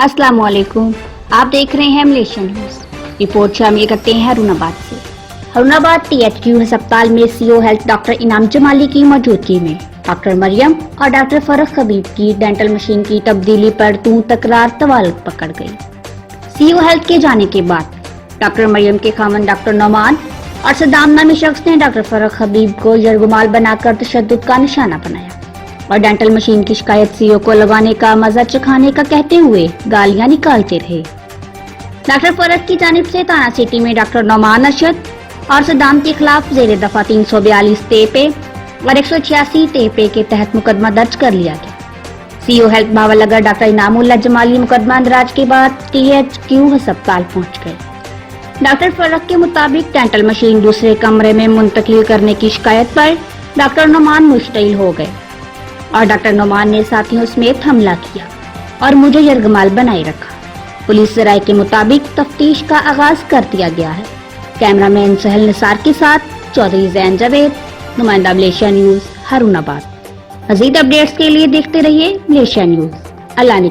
अस्सलाम वालेकुम। आप देख रहे हैं मलेशिया न्यूज। रिपोर्ट शामिल करते हैं हरुणाबाद से। हरुणाबाद THQ अस्पताल में CEO हेल्थ डॉक्टर इनाम जमाली की मौजूदगी में डॉक्टर मरियम और डॉक्टर फरख हबीब की डेंटल मशीन की तब्दीली पर तू तकरार तवाल पकड़ गई। CEO हेल्थ के जाने के बाद डॉक्टर मरियम के खामन डॉक्टर नौमान और सदाम नामी शख्स ने डॉक्टर फरख हबीब को यरगुमाल बनाकर तशद्दुद का निशाना बनाया और डेंटल मशीन की शिकायत CEO को लगाने का मजा चखाने का कहते हुए गालियां निकालते रहे। डॉक्टर फरख की जानिब से ताना सिटी में डॉक्टर नौमान अशद और सदाम के खिलाफ जेर दफा 342 तेपे और 186 तेपे के तहत मुकदमा दर्ज कर लिया गया। CEO health Bahawalnagar doctor Inamullah Jamali मुकदमा अंदराज के बाद THQ अस्पताल पहुंच गए। डॉक्टर फरख के मुताबिक डेंटल मशीन दूसरे कमरे में मुंतकिल करने की शिकायत पर डॉक्टर नौमान मुश्तइल हो गए और डॉक्टर नौमान ने साथियों समेत हमला किया और मुझे यरगमाल बनाए रखा। पुलिस राय के मुताबिक तफ्तीश का आगाज कर दिया गया है। कैमरामैन सहल निसार के साथ चौधरी जैन जावेद, नुमाइंदा मलेशिया न्यूज, हरुणाबाद। मजीद अपडेट्स के लिए देखते रहिए मलेशिया न्यूज। अल्लाह ने